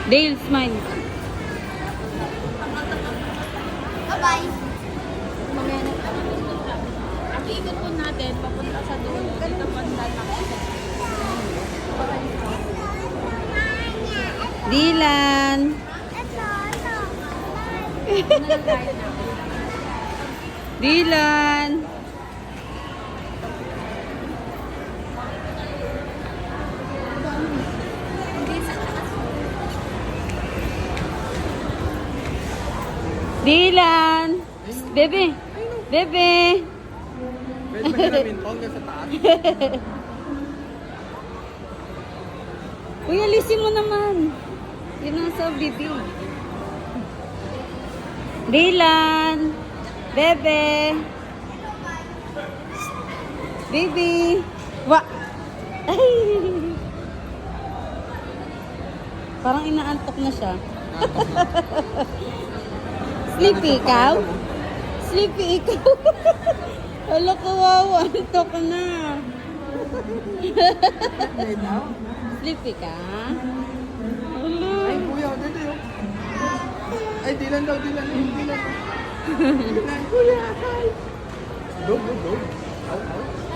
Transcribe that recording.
Dale, smile. Bye-bye. Ang ikot po natin, papunta sa dulo. Dito banda lang. Dylan. Dylan. Dylan. Bebe. Bebe. Pwede ba namin hanggang sa taas? Uy, alisin mo naman. Yun ang sa bibi. Dylan. Bebe. Baby. Wa. Ay. Parang inaantok na siya. Sleepy ikaw? Sleepy ikaw? Wala ko, wow. Antok na. Sleepy ka? Wala. Ay, kuya, dito yun. Ay, Dylan daw, Dylan. Dylan. Dylan, kuya, hi. Dog, dog, dog. Out, out.